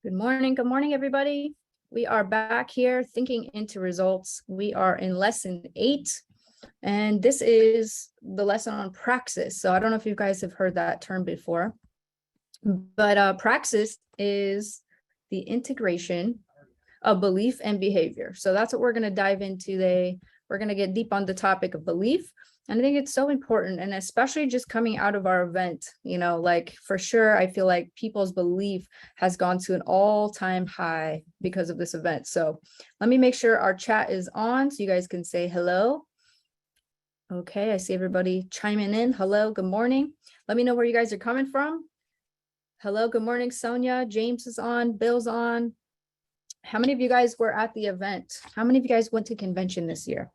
Good morning, everybody. We are back here thinking into results. We are in lesson 8, and this is the lesson on praxis. So I don't know if you guys have heard that term before, but praxis is the integration of belief and behavior. So that's what we're going to dive into today. We're going to get deep on the topic of belief. And I think it's so important, and especially just coming out of our event, like for sure, I feel like people's belief has gone to an all-time high because of this event. So let me make sure our chat is on so you guys can say hello. Okay, I see everybody chiming in. Hello, good morning. Let me know where you guys are coming from. Hello, good morning, Sonia. James is on, Bill's on. How many of you guys were at the event? How many of you guys went to convention this year?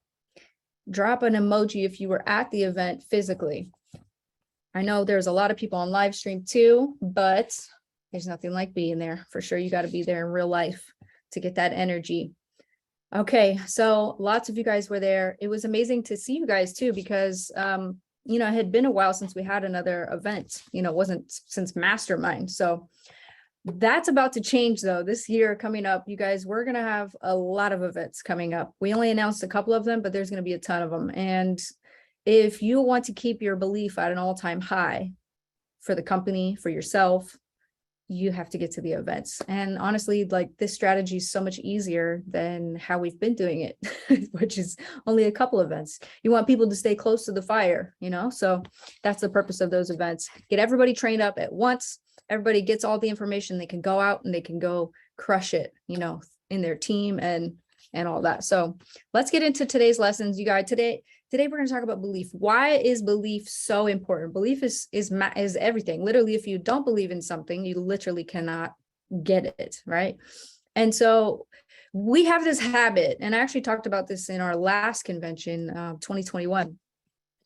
Drop an emoji if you were at the event physically. I know there's a lot of people on live stream too, but there's nothing like being there. For sure, you got to be there in real life to get that energy. Okay, so lots of you guys were there. It was amazing to see you guys too, because it had been a while since we had another event. It wasn't since Mastermind. So that's about to change though. This year coming up, you guys, we're going to have a lot of events coming up. We only announced a couple of them, but there's going to be a ton of them. And if you want to keep your belief at an all-time high for the company, for yourself, you have to get to the events. And honestly, like this strategy is so much easier than how we've been doing it, which is only a couple events. You want people to stay close to the fire, so that's the purpose of those events. Get everybody trained up at once. Everybody gets all the information. They can go out and they can go crush it, in their team and all that. So let's get into today's lessons, you guys. Today we're going to talk about belief. Why is belief so important? Belief is everything. Literally, if you don't believe in something, you literally cannot get it, right? And so we have this habit, and I actually talked about this in our last convention, 2021.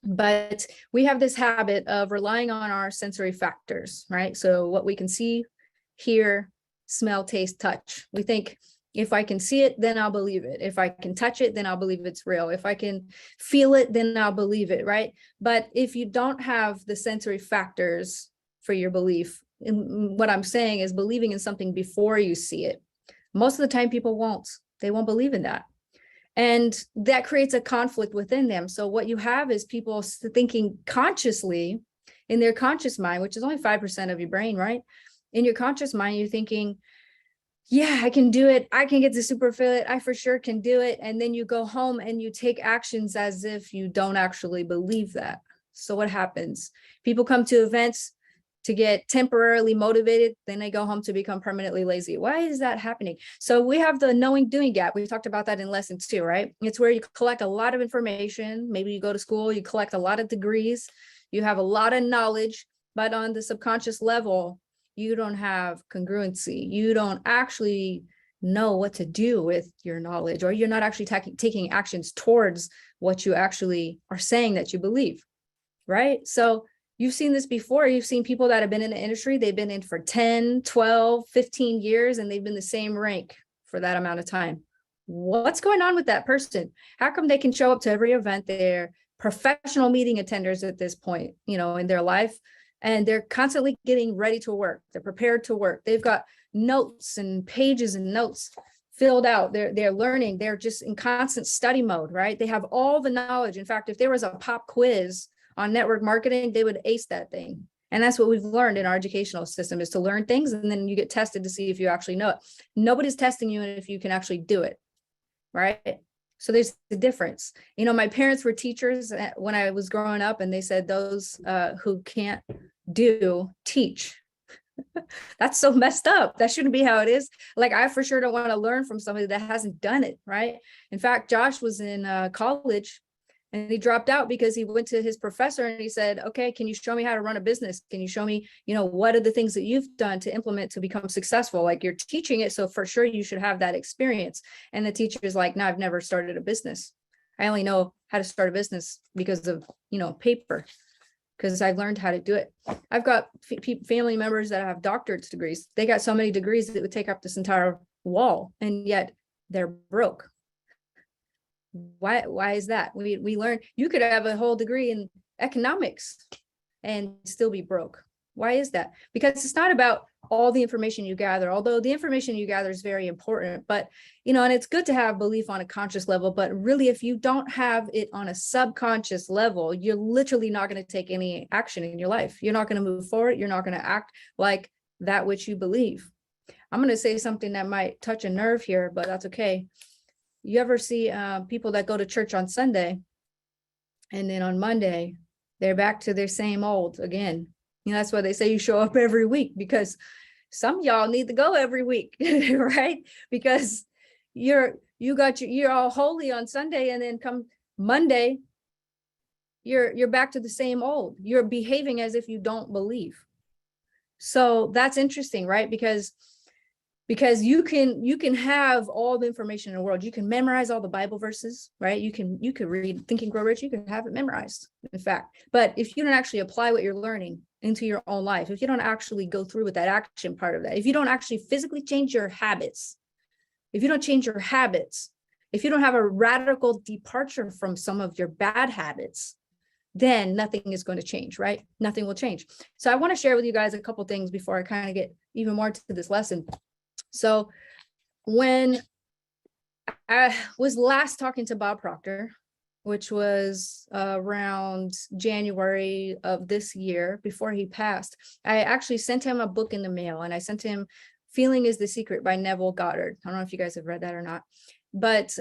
But we have this habit of relying on our sensory factors, right? So what we can see, hear, smell, taste, touch. We think if I can see it, then I'll believe it. If I can touch it, then I'll believe it's real. If I can feel it, then I'll believe it, right? But if you don't have the sensory factors for your belief, what I'm saying is believing in something before you see it. Most of the time people won't. They won't believe in that. And that creates a conflict within them. So what you have is people thinking consciously in their conscious mind, which is only 5% of your brain, right? In your conscious mind, you're thinking, yeah, I can do it. I can get to superfill it. I for sure can do it. And then you go home and you take actions as if you don't actually believe that. So what happens? People come to events to get temporarily motivated, then they go home to become permanently lazy. Why is that happening? So we have the knowing doing gap. We talked about that in lesson 2, right? It's where you collect a lot of information. Maybe you go to school, you collect a lot of degrees, you have a lot of knowledge, but on the subconscious level, you don't have congruency. You don't actually know what to do with your knowledge, or you're not actually taking actions towards what you actually are saying that you believe, right? So you've seen this before. You've seen people that have been in the industry. They've been in for 10, 12, 15 years, and they've been the same rank for that amount of time. What's going on with that person? How come they can show up to every event? They're professional meeting attenders at this point, in their life, and they're constantly getting ready to work. They're prepared to work. They've got notes and pages and notes filled out. They're learning. They're just in constant study mode, right? They have all the knowledge. In fact, if there was a pop quiz on network marketing, they would ace that thing. And that's what we've learned in our educational system, is to learn things and then you get tested to see if you actually know it. Nobody's testing you if you can actually do it, right? So there's the difference. My parents were teachers when I was growing up, and they said those who can't do, teach. That's so messed up. That shouldn't be how it is. Like, I for sure don't want to learn from somebody that hasn't done it, right? In fact, Josh was in college, and he dropped out because he went to his professor and he said, okay, can you show me how to run a business? Can you show me, what are the things that you've done to implement to become successful? Like, you're teaching it, so for sure you should have that experience. And the teacher is like, no, I've never started a business. I only know how to start a business because of, paper, because I've learned how to do it. I've got family members that have doctorate degrees. They got so many degrees that it would take up this entire wall, and yet they're broke. Why is that? We learn you could have a whole degree in economics and still be broke. Why is that? Because it's not about all the information you gather, although the information you gather is very important, but, and it's good to have belief on a conscious level, but really, if you don't have it on a subconscious level, you're literally not going to take any action in your life. You're not going to move forward. You're not going to act like that which you believe. I'm going to say something that might touch a nerve here, but that's okay. You ever see people that go to church on Sunday and then on Monday, they're back to their same old again? That's why they say you show up every week, because some of y'all need to go every week, right? Because you're all holy on Sunday, and then come Monday, you're back to the same old. You're behaving as if you don't believe. So that's interesting, right? Because you can have all the information in the world. You can memorize all the Bible verses, right? You can read Think and Grow Rich. You can have it memorized, in fact. But if you don't actually apply what you're learning into your own life, if you don't actually go through with that action part of that, if you don't actually physically change your habits, if you don't change your habits, if you don't have a radical departure from some of your bad habits, then nothing is going to change, right? Nothing will change. So I want to share with you guys a couple things before I kind of get even more to this lesson. So when I was last talking to Bob Proctor, which was around January of this year, before he passed, I actually sent him a book in the mail, and I sent him Feeling is the Secret by Neville Goddard. I don't know if you guys have read that or not, but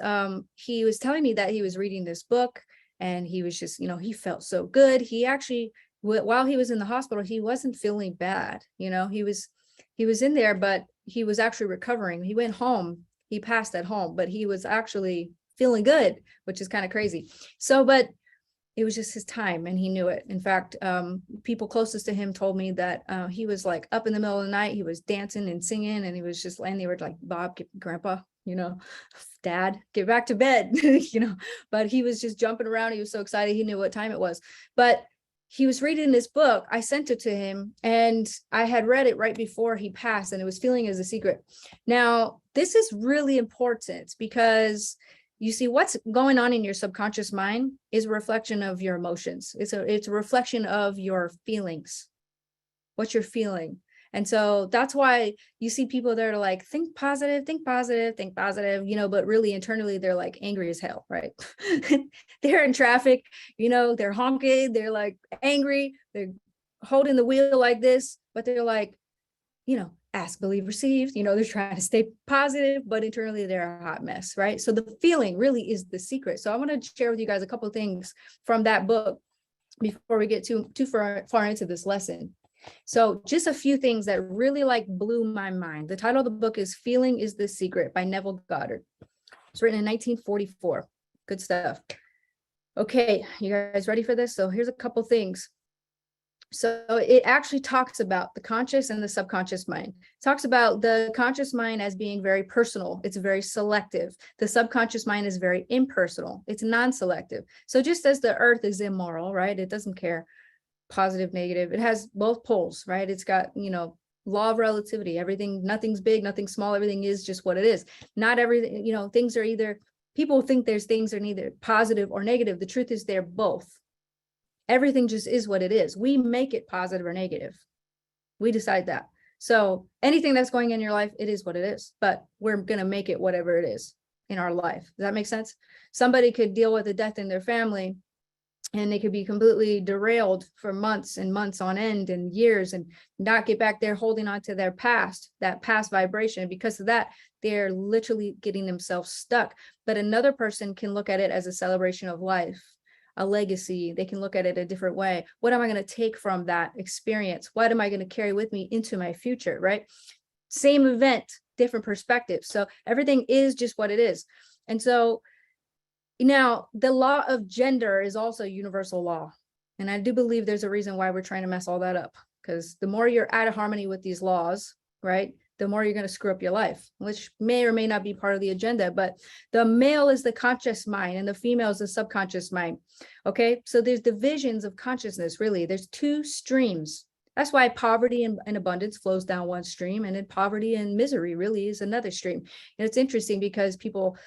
he was telling me that he was reading this book, and he was just, he felt so good. He actually, while he was in the hospital, he wasn't feeling bad. He was in there, but he was actually recovering. He went home, he passed at home, but he was actually feeling good, which is kind of crazy. So, but it was just his time, and he knew it. In fact, people closest to him told me that he was like up in the middle of the night, he was dancing and singing, and he was just, and they were like, Bob, Grandpa, Dad, get back to bed, but he was just jumping around. He was so excited. He knew what time it was, but he was reading this book. I sent it to him, and I had read it right before he passed, and it was Feeling is the Secret. Now, this is really important, because you see, what's going on in your subconscious mind is a reflection of your emotions. It's a reflection of your feelings, what you're feeling. And so that's why you see people that are like, think positive, think positive, think positive, but really internally they're like angry as hell, right? They're in traffic, they're honking, they're like angry, they're holding the wheel like this, but they're like, ask, believe, receive, they're trying to stay positive, but internally they're a hot mess, right? So the feeling really is the secret. So I want to share with you guys a couple of things from that book before we get too far into this lesson. So just a few things that really blew my mind. The title of the book is Feeling is the Secret by Neville Goddard. It's written in 1944. Good stuff. Okay, you guys ready for this? So here's a couple things. So it actually talks about the conscious and the subconscious mind. It talks about the conscious mind as being very personal. It's very selective. The subconscious mind is very impersonal. It's non-selective. So just as the earth is immoral, right? It doesn't care positive, negative. It has both poles, right? It's got, law of relativity. Everything, nothing's big, nothing small. Everything is just what it is. Not everything, things are either, people think there's things are neither positive or negative. The truth is they're both. Everything just is what it is. We make it positive or negative. We decide that. So anything that's going in your life, it is what it is, but we're going to make it whatever it is in our life. Does that make sense? Somebody could deal with a death in their family, and they could be completely derailed for months and months on end and years, and not get back there holding on to their past, that past vibration. And because of that, they're literally getting themselves stuck. But another person can look at it as a celebration of life, a legacy. They can look at it a different way. What am I going to take from that experience? What am I going to carry with me into my future, right? Same event, different perspective. So everything is just what it is. And so now the law of gender is also a universal law. And I do believe there's a reason why we're trying to mess all that up, because the more you're out of harmony with these laws, right, the more you're going to screw up your life, which may or may not be part of the agenda. But the male is the conscious mind and the female is the subconscious mind. Okay, so there's divisions of consciousness, really. There's two streams. That's why poverty and abundance flows down one stream, and then poverty and misery really is another stream. And it's interesting because people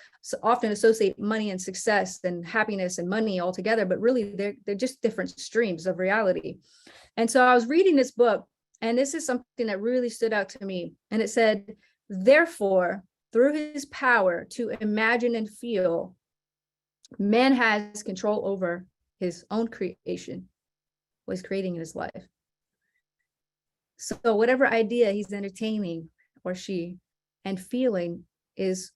often associate money and success and happiness and money all together, but really they're just different streams of reality. And so I was reading this book, And this is something that really stood out to me. And it said, therefore, through his power to imagine and feel, man has control over his own creation, what he's creating in his life. So whatever idea he's entertaining, or she, and feeling is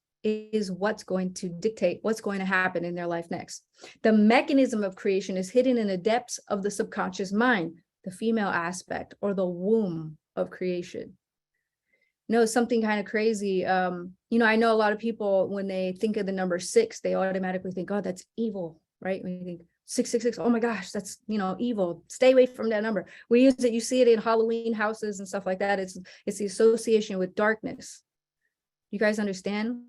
what's going to dictate what's going to happen in their life next. The mechanism of creation is hidden in the depths of the subconscious mind, the female aspect, or the womb of creation. Something kind of crazy. I know a lot of people, when they think of the number 6, they automatically think, oh, that's evil, right? When you think 666, oh my gosh, that's, evil. Stay away from that number. We use it, you see it in Halloween houses and stuff like that. It's the association with darkness. You guys understand?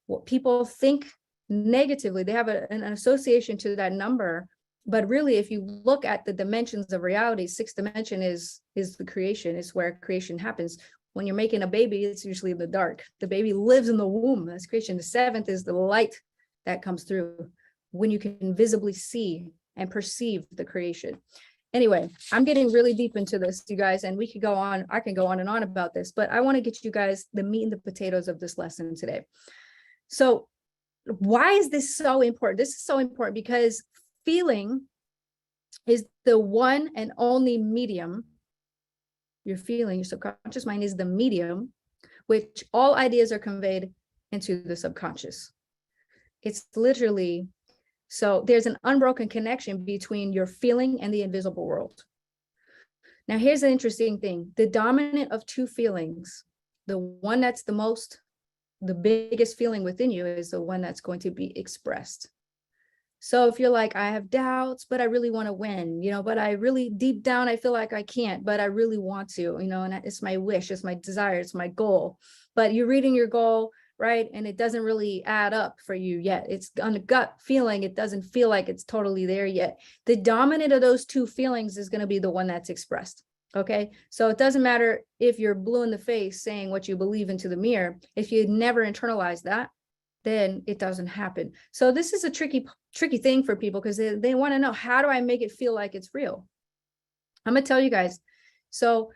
What people think negatively, they have an association to that number. But really, if you look at the dimensions of reality, 6th dimension is the creation, is where creation happens. When you're making a baby, it's usually in the dark. The baby lives in the womb. That's creation. The 7th is the light that comes through when you can visibly see and perceive the creation. Anyway, I'm getting really deep into this, you guys, and we could go on. I can go on and on about this, but I want to get you guys the meat and the potatoes of this lesson today. So why is this so important? This is so important because feeling is the one and only medium. Your feeling, your subconscious mind is the medium which all ideas are conveyed into the subconscious. It's literally, so there's an unbroken connection between your feeling and the invisible world. Now, here's the interesting thing. The dominant of two feelings, the one that's the biggest feeling within you, is the one that's going to be expressed. So if you're like, I have doubts, but I really want to win, but I really deep down, I feel like I can't, but I really want to, and it's my wish, it's my desire, it's my goal. But you're reading your goal, right? And it doesn't really add up for you yet. It's on the gut feeling. It doesn't feel like it's totally there yet. The dominant of those two feelings is going to be the one that's expressed. Okay. So it doesn't matter if you're blue in the face saying what you believe into the mirror. If you never internalize that, then it doesn't happen. So this is a tricky thing for people because they want to know, how do I make it feel like it's real? I'm going to tell you guys. So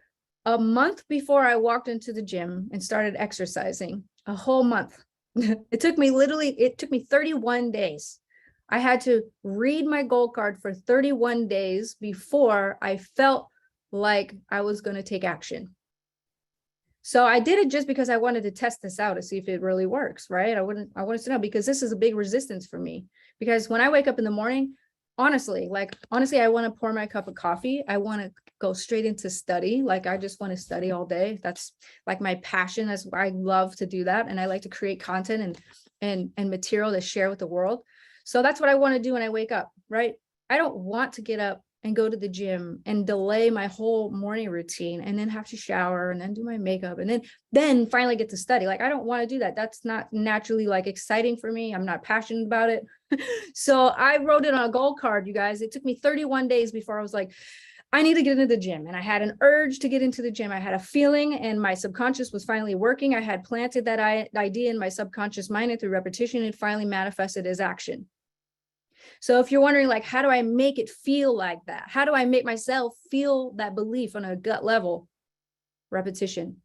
a month before I walked into the gym and started exercising, a whole month, it took me 31 days. I had to read my goal card for 31 days before I felt like I was going to take action. So I did it just because I wanted to test this out to see if it really works, right? I wanted to know, because this is a big resistance for me. Because when I wake up in the morning, honestly, I want to pour my cup of coffee. I want to go straight into study. Like, I just want to study all day. That's like my passion. That's why I love to do that. And I like to create content and material to share with the world. So that's what I want to do when I wake up, right? I don't want to get up and go to the gym and delay my whole morning routine and then have to shower and then do my makeup and then finally get to study. Like, I don't want to do that. That's not naturally exciting for me. I'm not passionate about it. So I wrote it on a goal card, you guys. It took me 31 days before I was like, I need to get into the gym. And I had an urge to get into the gym. I had a feeling, and my subconscious was finally working. I had planted that idea in my subconscious mind, and through repetition, it finally manifested as action. So if you're wondering, how do I make it feel like that? How do I make myself feel that belief on a gut level? Repetition.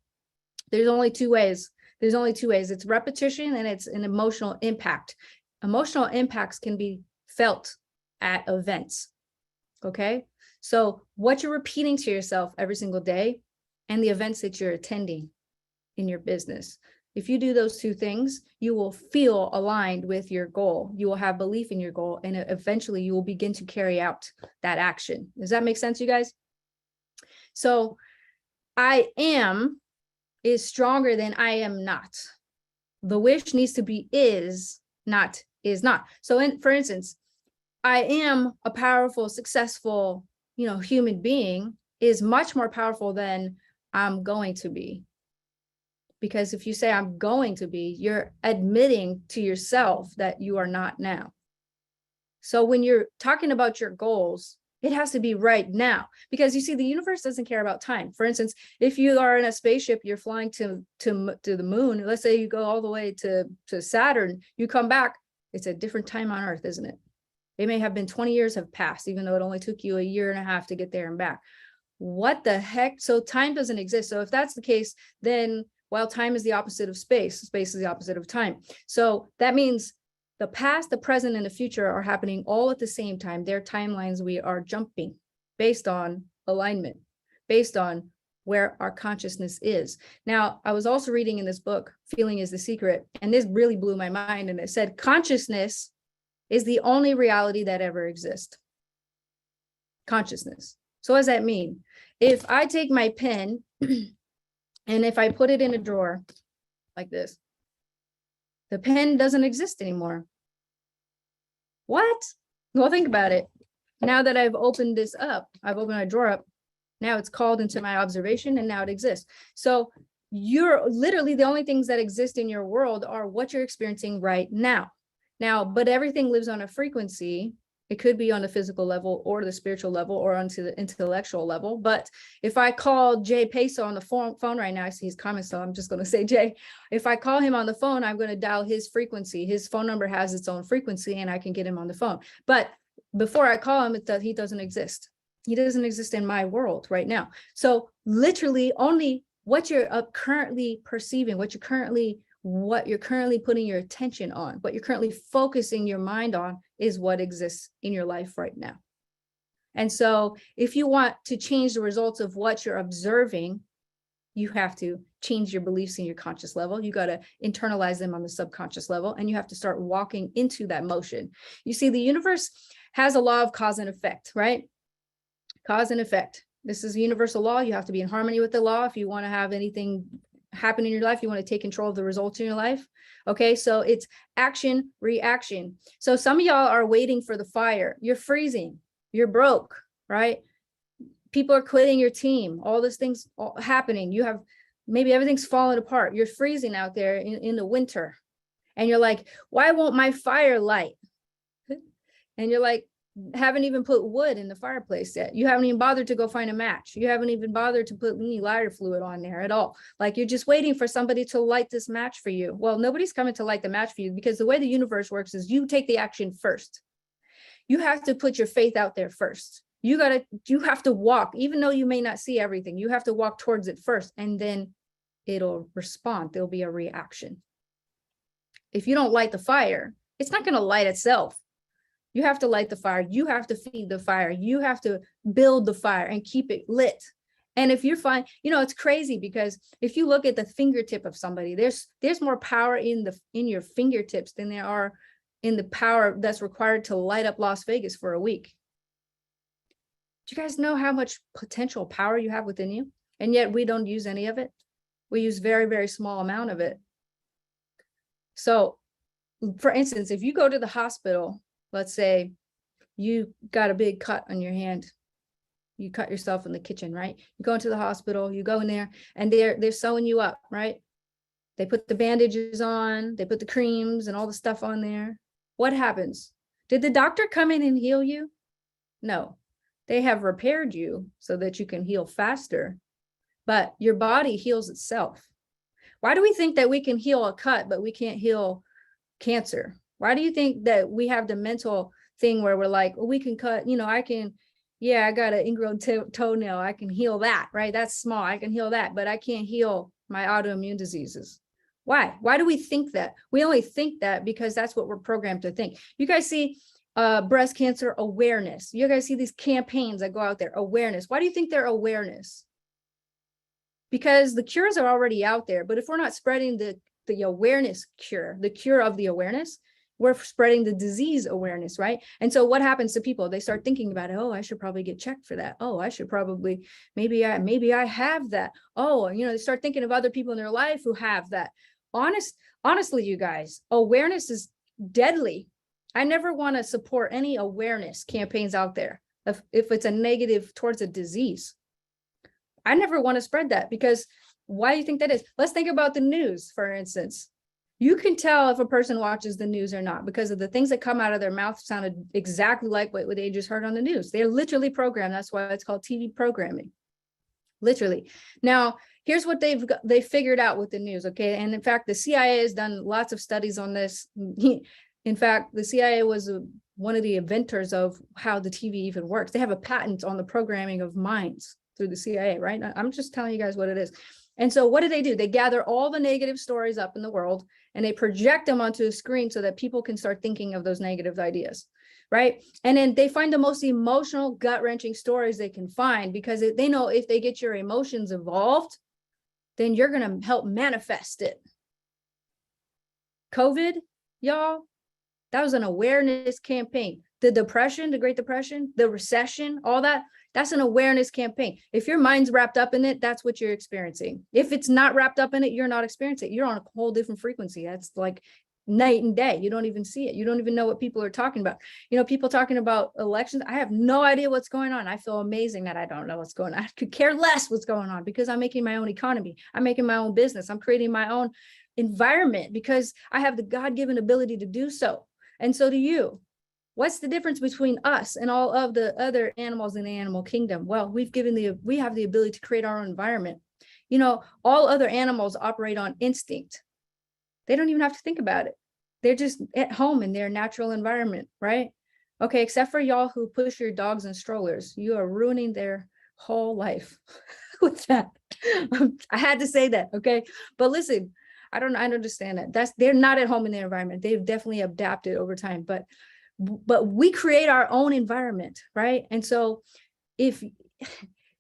There's only two ways. It's repetition and it's an emotional impact. Emotional impacts can be felt at events. Okay. So what you're repeating to yourself every single day and the events that you're attending in your business. If you do those two things, you will feel aligned with your goal. You will have belief in your goal, and eventually you will begin to carry out that action. Does that make sense, you guys? So I am is stronger than I am not. The wish needs to be is, not is not. So for instance, I am a powerful, successful, human being is much more powerful than I'm going to be. Because if you say I'm going to be, you're admitting to yourself that you are not now. So when you're talking about your goals, it has to be right now, because you see, the universe doesn't care about time. For instance, if you are in a spaceship, you're flying to the moon. Let's say you go all the way to Saturn, you come back, it's a different time on Earth, isn't it? It may have been 20 years have passed, even though it only took you a year and a half to get there and back. what the heck? So time doesn't exist. So if that's the case, then while time is the opposite of space, space is the opposite of time. So that means the past, the present, and the future are happening all at the same time. They're timelines we are jumping based on alignment, based on where our consciousness is. Now, I was also reading in this book, Feeling is the Secret, and this really blew my mind. And it said, consciousness is the only reality that ever exists. Consciousness. So what does that mean? If I take my pen and if I put it in a drawer like this, the pen doesn't exist anymore. What? Well, think about it. Now that I've opened this up, I've opened a drawer up, now it's called into my observation and now it exists. So you're literally, the only things that exist in your world are what you're experiencing right now. But everything lives on a frequency. It could be on the physical level or the spiritual level or onto the intellectual level. But if I call Jay Peso on the phone right now, I see his comments, so I'm just going to say, Jay, if I call him on the phone, I'm going to dial his frequency. His phone number has its own frequency and I can get him on the phone. But before I call him, he doesn't exist. He doesn't exist in my world right now. So literally only what you're currently perceiving, what you're currently putting your attention on, what you're currently focusing your mind on is what exists in your life right now. And so if you want to change the results of what you're observing, you have to change your beliefs in your conscious level. You got to internalize them on the subconscious level, and you have to start walking into that motion. You see, the universe has a law of cause and effect, right? Cause and effect. This is a universal law. You have to be in harmony with the law if you want to have anything happen in your life. You want to take control of the results in your life. Okay, so it's action, reaction. So some of y'all are waiting for the fire. You're freezing. You're broke, right? People are quitting your team. All these things happening. You have maybe everything's falling apart. You're freezing out there in the winter. And you're like, why won't my fire light? And you're like, haven't even put wood in the fireplace yet. You haven't even bothered to go find a match. You haven't even bothered to put any lighter fluid on there at all. Like, you're just waiting for somebody to light this match for you. Well, nobody's coming to light the match for you, because the way the universe works is you take the action first. You have to put your faith out there first. You have to walk, even though you may not see everything, you have to walk towards it first, and then it'll respond. There'll be a reaction. If you don't light the fire, it's not going to light itself. You have to light the fire. You have to feed the fire. You have to build the fire and keep it lit. And if you're fine, it's crazy, because if you look at the fingertip of somebody, there's more power in your fingertips than there are in the power that's required to light up Las Vegas for a week. Do you guys know how much potential power you have within you? And yet we don't use any of it. We use very, very small amount of it. So, for instance, if you go to the hospital, let's say you got a big cut on your hand. You cut yourself in the kitchen, right? You go into the hospital, you go in there, and they're sewing you up, right? They put the bandages on, they put the creams and all the stuff on there. What happens? Did the doctor come in and heal you? No. They have repaired you so that you can heal faster, but your body heals itself. Why do we think that we can heal a cut, but we can't heal cancer? Why do you think that we have the mental thing where we're like, well, we can cut, I got an ingrown toenail. I can heal that, right? That's small. I can heal that, but I can't heal my autoimmune diseases. Why? Why do we think that? We only think that because that's what we're programmed to think. You guys see breast cancer awareness. You guys see these campaigns that go out there, awareness. Why do you think they're awareness? Because the cures are already out there. But if we're not spreading the awareness cure, the cure of the awareness, we're spreading the disease awareness, right? And so what happens to people? They start thinking about it. Oh, I should probably get checked for that. Oh, I should probably, maybe I have that. Oh, they start thinking of other people in their life who have that. Honestly, you guys, awareness is deadly. I never want to support any awareness campaigns out there if it's a negative towards a disease. I never want to spread that, because why do you think that is? Let's think about the news, for instance. You can tell if a person watches the news or not because of the things that come out of their mouth sounded exactly like what they just heard on the news. They're literally programmed. That's why it's called TV programming. Literally. Now, here's what they figured out with the news, okay? And in fact, the CIA has done lots of studies on this. In fact, the CIA was one of the inventors of how the TV even works. They have a patent on the programming of minds through the CIA, right? I'm just telling you guys what it is. And so what do? They gather all the negative stories up in the world and they project them onto a screen so that people can start thinking of those negative ideas, right? And then they find the most emotional, gut-wrenching stories they can find, because they know if they get your emotions involved, then you're going to help manifest it. COVID, y'all, that was an awareness campaign. The depression, the Great Depression, the recession, all that, that's an awareness campaign. If your mind's wrapped up in it, that's what you're experiencing. If it's not wrapped up in it, you're not experiencing it. You're on a whole different frequency. That's like night and day. You don't even see it. You don't even know what people are talking about. You know, people talking about elections. I have no idea what's going on. I feel amazing that I don't know what's going on. I could care less what's going on because I'm making my own economy. I'm making my own business. I'm creating my own environment because I have the God-given ability to do so. And so do you. What's the difference between us and all of the other animals in the animal kingdom? Well, we have the ability to create our own environment. You know, all other animals operate on instinct. They don't even have to think about it. They're just at home in their natural environment, right? Okay, except for y'all who push your dogs in strollers. You are ruining their whole life with that. I had to say that, okay? But listen, I understand that. They're not at home in their environment. They've definitely adapted over time, but we create our own environment, right? And so if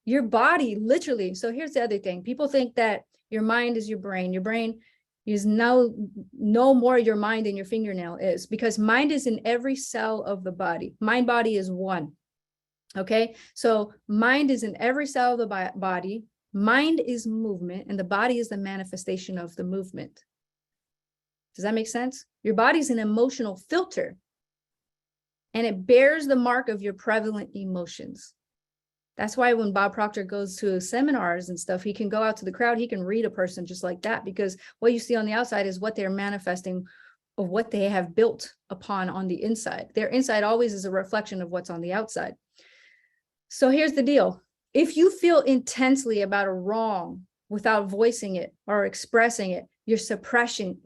your body literally, so here's the other thing. People think that your mind is your brain. Your brain is no more your mind than your fingernail is, because mind is in every cell of the body. Mind body is one. Okay, so mind is in every cell of the body. Mind is movement, and the body is the manifestation of the movement. Does that make sense? Your body's an emotional filter, and it bears the mark of your prevalent emotions. That's why when Bob Proctor goes to seminars and stuff, he can go out to the crowd, he can read a person just like that, because what you see on the outside is what they're manifesting of what they have built upon on the inside. Their inside always is a reflection of what's on the outside. So here's the deal. If you feel intensely about a wrong without voicing it or expressing it, you're suppressing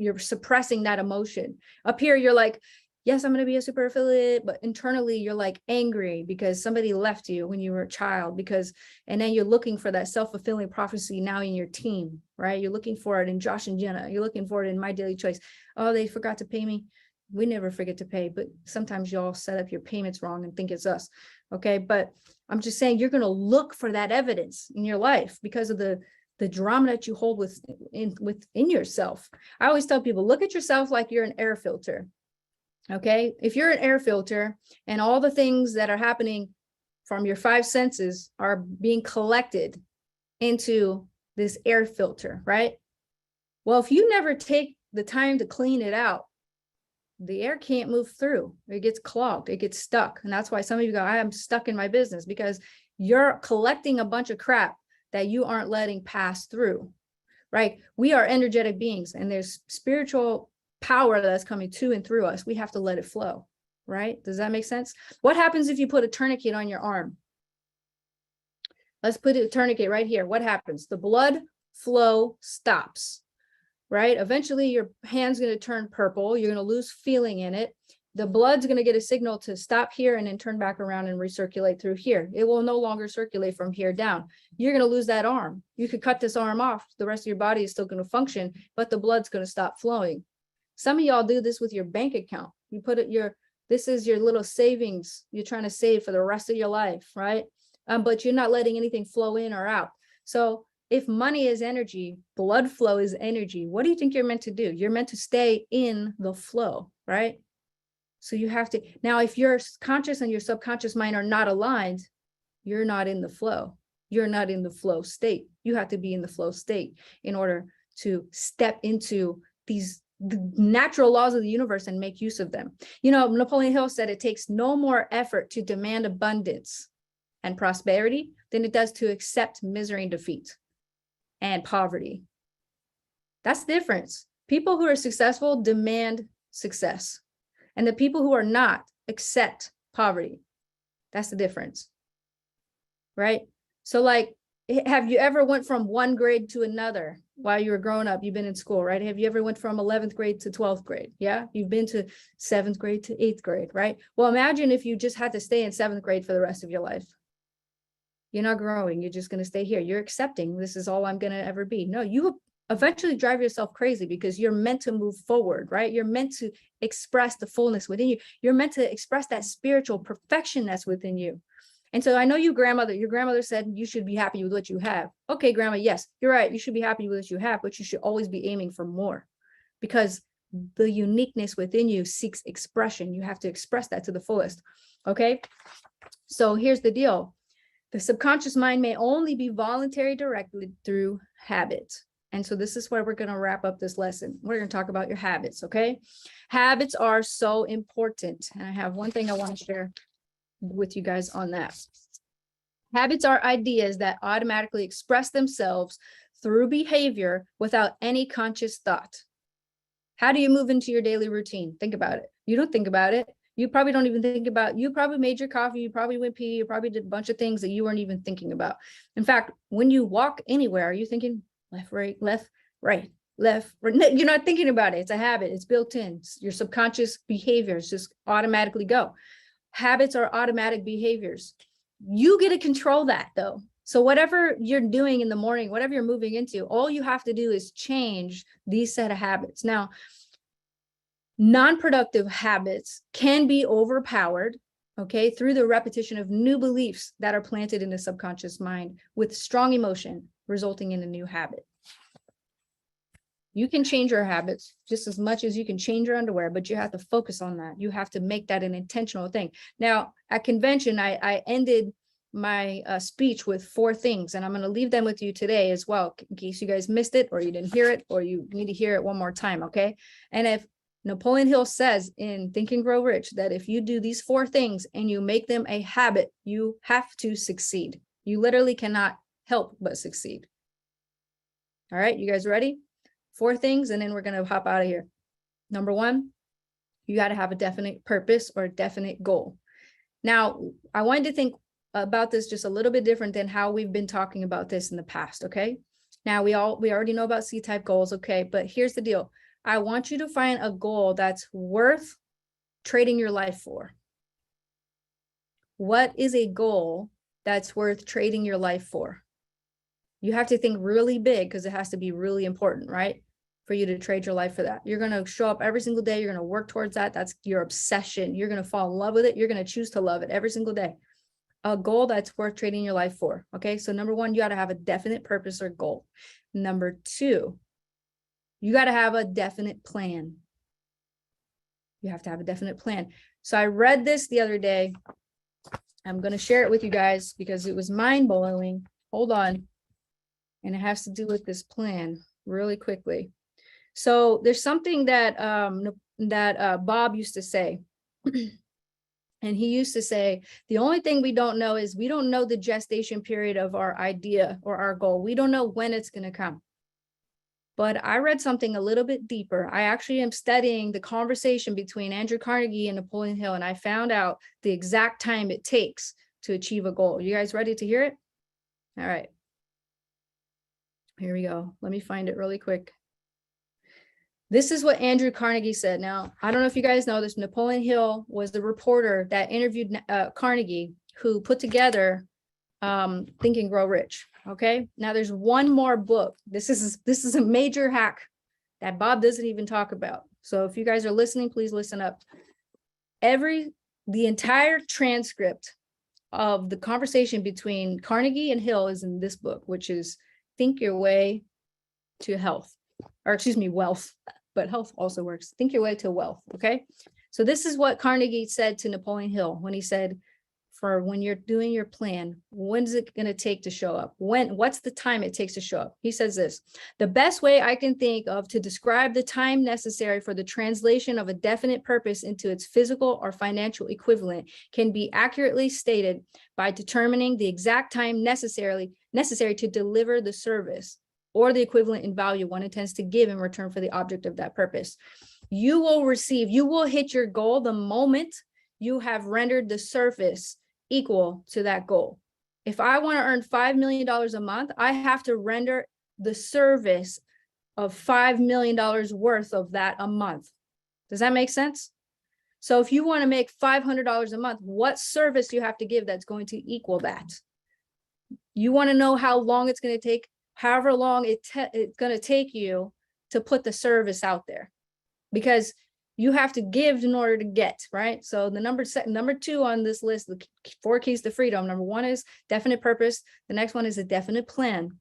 that emotion. Up here, you're like, yes, I'm going to be a super affiliate, but internally you're like angry because somebody left you when you were a child, and then you're looking for that self-fulfilling prophecy now in your team, right? You're looking for it in Josh and Jenna. You're looking for it in My Daily Choice. Oh, they forgot to pay me. We never forget to pay, but sometimes y'all set up your payments wrong and think it's us. Okay. But I'm just saying, you're going to look for that evidence in your life because of the drama that you hold within yourself. I always tell people, look at yourself like you're an air filter. Okay. If you're an air filter and all the things that are happening from your five senses are being collected into this air filter, right? Well, if you never take the time to clean it out, the air can't move through. It gets clogged. It gets stuck. And that's why some of you go, I am stuck in my business, because you're collecting a bunch of crap that you aren't letting pass through, right? We are energetic beings, and there's spiritual power that's coming to and through us. We have to let it flow, right? Does that make sense? What happens if you put a tourniquet on your arm? Let's put a tourniquet right here. What happens? The blood flow stops, right? Eventually your hand's going to turn purple. You're going to lose feeling in it. The blood's going to get a signal to stop here and then turn back around and recirculate through here. It will no longer circulate from here down. You're going to lose that arm. You could cut this arm off. The rest of your body is still going to function, but the blood's going to stop flowing. Some of y'all do this with your bank account. You put it this is your little savings you're trying to save for the rest of your life, right? But you're not letting anything flow in or out. So if money is energy, blood flow is energy, what do you think you're meant to do? You're meant to stay in the flow, right? So you have to, now if your conscious and your subconscious mind are not aligned, you're not in the flow. You're not in the flow state. You have to be in the flow state in order to step into the natural laws of the universe and make use of them. You know, Napoleon Hill said it takes no more effort to demand abundance and prosperity than it does to accept misery and defeat and poverty. That's the difference. People who are successful demand success, and the people who are not accept poverty. That's the difference, right? So like, have you ever went from one grade to another while you were growing up? You've been in school, right? Have you ever went from 11th grade to 12th grade? Yeah. You've been to 7th grade to 8th grade, right? Well, imagine if you just had to stay in 7th grade for the rest of your life. You're not growing. You're just going to stay here. You're accepting this is all I'm going to ever be. No, you eventually drive yourself crazy because you're meant to move forward, right? You're meant to express the fullness within you. You're meant to express that spiritual perfection that's within you. And so I know your grandmother said you should be happy with what you have. Okay, grandma, yes, you're right. You should be happy with what you have, but you should always be aiming for more because the uniqueness within you seeks expression. You have to express that to the fullest. Okay. So here's the deal. The subconscious mind may only be voluntary directly through habit. And so this is where we're going to wrap up this lesson. We're going to talk about your habits. Okay. Habits are so important. And I have one thing I want to share with you guys on that. Habits are ideas that automatically express themselves through behavior without any conscious thought. How do you move into your daily routine? Think about it. You don't think about it. You probably don't even think about, you probably made your coffee, you probably went pee, you probably did a bunch of things that you weren't even thinking about. In fact, when you walk anywhere, are you thinking left, right, left, right, left, right? No, you're not thinking about it. It's a habit. It's built in. Your subconscious behaviors just automatically go. Habits are automatic behaviors. You get to control that though. So whatever you're doing in the morning, whatever you're moving into, all you have to do is change these set of habits. Now, non-productive habits can be overpowered, okay, through the repetition of new beliefs that are planted in the subconscious mind with strong emotion, resulting in a new habit. You can change your habits just as much as you can change your underwear, but you have to focus on that. You have to make that an intentional thing. Now, at convention, I ended my speech with 4 things, and I'm going to leave them with you today as well, in case you guys missed it or you didn't hear it, or you need to hear it one more time, okay? And if Napoleon Hill says in Think and Grow Rich that if you do these 4 things and you make them a habit, you have to succeed. You literally cannot help but succeed. All right, you guys ready? 4 things, and then we're going to hop out of here. Number 1, you got to have a definite purpose or a definite goal. Now, I wanted to think about this just a little bit different than how we've been talking about this in the past, okay? Now, we already know about C-type goals, okay? But here's the deal. I want you to find a goal that's worth trading your life for. What is a goal that's worth trading your life for? You have to think really big because it has to be really important, right? For you to trade your life for that. You're going to show up every single day. You're going to work towards that. That's your obsession. You're going to fall in love with it. You're going to choose to love it every single day. A goal that's worth trading your life for. Okay. So number 1, you got to have a definite purpose or goal. Number 2, you got to have a definite plan. You have to have a definite plan. So I read this the other day. I'm going to share it with you guys because it was mind-blowing. Hold on. And it has to do with this plan really quickly. So there's something that Bob used to say. And he used to say, the only thing we don't know is we don't know the gestation period of our idea or our goal. We don't know when it's going to come. But I read something a little bit deeper. I actually am studying the conversation between Andrew Carnegie and Napoleon Hill, and I found out the exact time it takes to achieve a goal. You guys ready to hear it? All right. Here we go. Let me find it really quick. This is what Andrew Carnegie said. Now, I don't know if you guys know this. Napoleon Hill was the reporter that interviewed Carnegie, who put together Think and Grow Rich. Okay. Now there's one more book. This is a major hack that Bob doesn't even talk about. So if you guys are listening, please listen up. The entire transcript of the conversation between Carnegie and Hill is in this book, which is Think Your Way to Health, or excuse me, Wealth, but health also works. Think Your Way to Wealth. Okay. So this is what Carnegie said to Napoleon Hill when he said, for when you're doing your plan, when's it going to take to show up? What's the time it takes to show up? He says this: the best way I can think of to describe the time necessary for the translation of a definite purpose into its physical or financial equivalent can be accurately stated by determining the exact time necessary to deliver the service or the equivalent in value one intends to give in return for the object of that purpose. You will hit your goal the moment you have rendered the service equal to that goal. If I want to earn $5 million a month, I have to render the service of $5 million worth of that a month. Does that make sense? So if you want to make $500 a month, what service do you have to give that's going to equal that? You want to know how long it's going to take, however long it's going to take you to put the service out there, because you have to give in order to get, right? So the number 2 on this list, the 4 keys to freedom. Number 1 is definite purpose. The next one is a definite plan.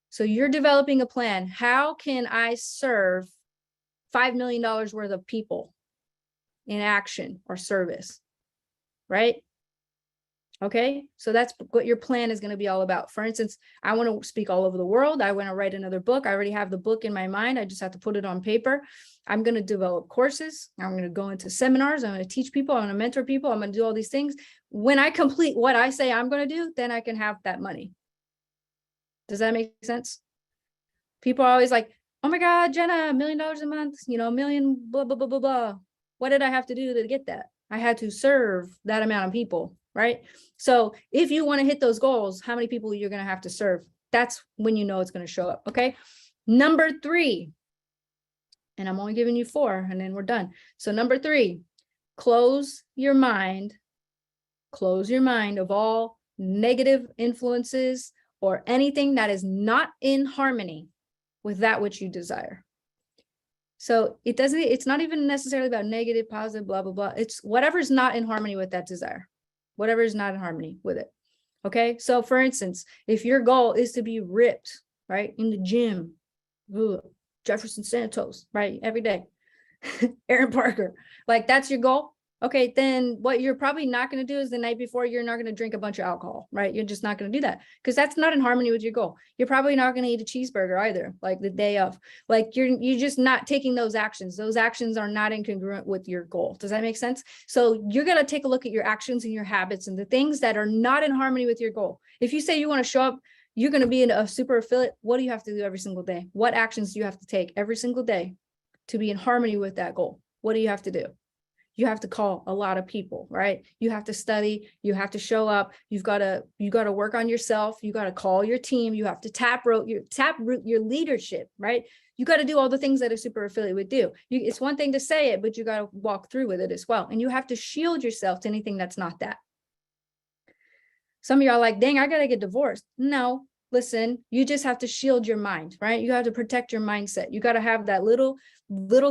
So you're developing a plan. How can I serve $5 million worth of people in action or service, right? Okay, so that's what your plan is going to be all about. For instance, I want to speak all over the world. I want to write another book. I already have the book in my mind. I just have to put it on paper. I'm going to develop courses. I'm going to go into seminars. I'm going to teach people. I'm going to mentor people. I'm going to do all these things. When I complete what I say I'm going to do, then I can have that money. Does that make sense? People are always like, oh my God, Jenna, $1 million a month, $1 million, blah, blah, blah, blah, blah. What did I have to do to get that? I had to serve that amount of people, right? So if you want to hit those goals, how many people you're going to have to serve? That's when you know it's going to show up, okay? Number 3, and I'm only giving you 4, and then we're done. So number 3, close your mind of all negative influences or anything that is not in harmony with that which you desire. So it's not even necessarily about negative, positive, blah, blah, blah. It's whatever's not in harmony with that desire, whatever is not in harmony with it. Okay. So for instance, if your goal is to be ripped, right, in the gym, Jefferson Santos, right, every day, Aaron Parker, like that's your goal. Okay, then what you're probably not going to do is the night before, you're not going to drink a bunch of alcohol, right? You're just not going to do that because that's not in harmony with your goal. You're probably not going to eat a cheeseburger either, like the day of. Like you're just not taking those actions. Those actions are not incongruent with your goal. Does that make sense? So you're going to take a look at your actions and your habits and the things that are not in harmony with your goal. If you say you want to show up, you're going to be in a super affiliate. What do you have to do every single day? What actions do you have to take every single day to be in harmony with that goal? What do you have to do? You have to call a lot of people, right? You have to study, you have to show up, you got to work on yourself, you got to call your team, you have to taproot your leadership, right? You got to do all the things that a super affiliate would do. It's one thing to say it, but you got to walk through with it as well. And you have to shield yourself to anything that's not that. Some of y'all are like, dang, I got to get divorced. No, listen, you just have to shield your mind, right? You have to protect your mindset. You got to have that little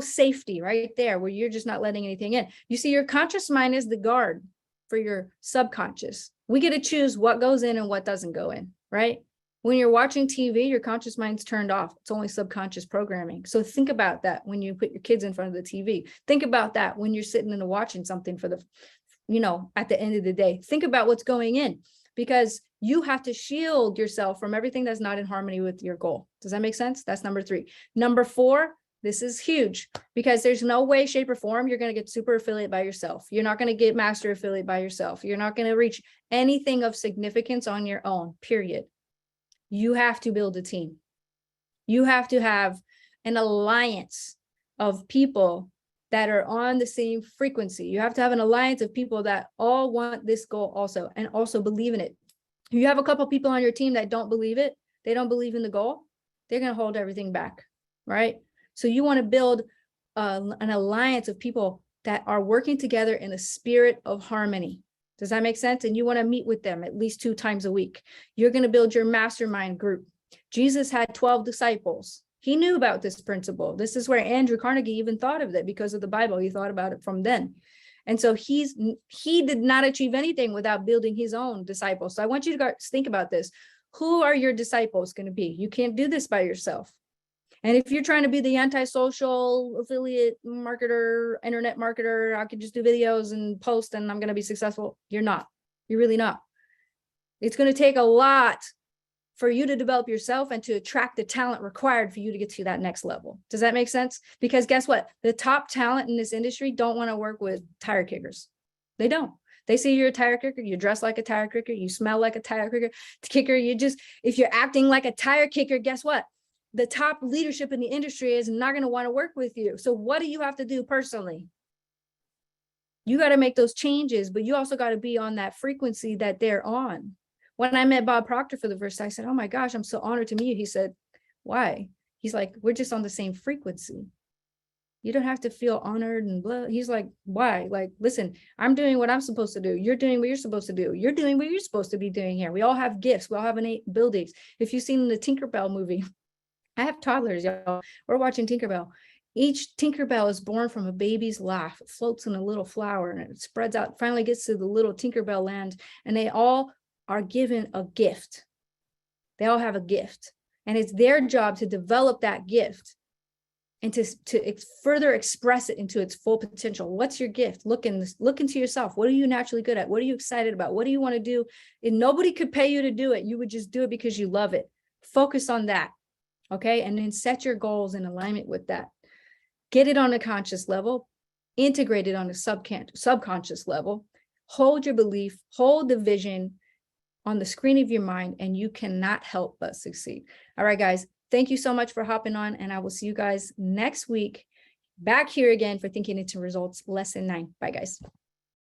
safety right there where you're just not letting anything in. You see, your conscious mind is the guard for your subconscious. We get to choose what goes in and what doesn't go in, right? When you're watching TV, your conscious mind's turned off. It's only subconscious programming. So think about that when you put your kids in front of the TV. Think about that when you're sitting and watching something for the, at the end of the day. Think about what's going in, because you have to shield yourself from everything that's not in harmony with your goal. Does that make sense? That's number 3. Number 4, this is huge, because there's no way, shape, or form you're going to get super affiliate by yourself. You're not going to get master affiliate by yourself. You're not going to reach anything of significance on your own, period. You have to build a team. You have to have an alliance of people that are on the same frequency. You have to have an alliance of people that all want this goal also, and also believe in it. If you have a couple people on your team that don't believe it, they don't believe in the goal, they're going to hold everything back, right? So you want to build an alliance of people that are working together in a spirit of harmony. Does that make sense? And you want to meet with them at least 2 times a week. You're going to build your mastermind group. Jesus had 12 disciples. He knew about this principle. This is where Andrew Carnegie even thought of it because of the Bible. He thought about it from then. And so he did not achieve anything without building his own disciples. So I want you to think about this. Who are your disciples going to be? You can't do this by yourself. And if you're trying to be the anti-social affiliate marketer, internet marketer, I could just do videos and post and I'm going to be successful. You're not. You're really not. It's going to take a lot for you to develop yourself and to attract the talent required for you to get to that next level. Does that make sense? Because guess what? The top talent in this industry don't want to work with tire kickers. They don't. They see you're a tire kicker, you dress like a tire kicker, you smell like a tire kicker, if you're acting like a tire kicker, guess what? The top leadership in the industry is not going to want to work with you. So what do you have to do personally? You got to make those changes, but you also got to be on that frequency that they're on. When I met Bob Proctor for the first time, I said, oh my gosh, I'm so honored to meet you. He said, why? He's like, we're just on the same frequency. You don't have to feel honored and blah. He's like, why? Like, listen, I'm doing what I'm supposed to do. You're doing what you're supposed to do. You're doing what you're supposed to be doing here. We all have gifts. We all have innate abilities. If you've seen the Tinkerbell movie, I have toddlers, y'all. We're watching Tinkerbell. Each Tinkerbell is born from a baby's laugh. It floats in a little flower and it spreads out, finally gets to the little Tinkerbell land, and they all are given a gift. They all have a gift, and it's their job to develop that gift and to further express it into its full potential. What's your gift? Look into yourself. What are you naturally good at? What are you excited about? What do you want to do? And nobody could pay you to do it. You would just do it because you love it. Focus on that. Okay. And then set your goals in alignment with that. Get it on a conscious level, integrate it on a subconscious level, hold your belief, hold the vision on the screen of your mind, and you cannot help but succeed. All right, guys. Thank you so much for hopping on, and I will see you guys next week back here again for Thinking Into Results Lesson 9. Bye, guys.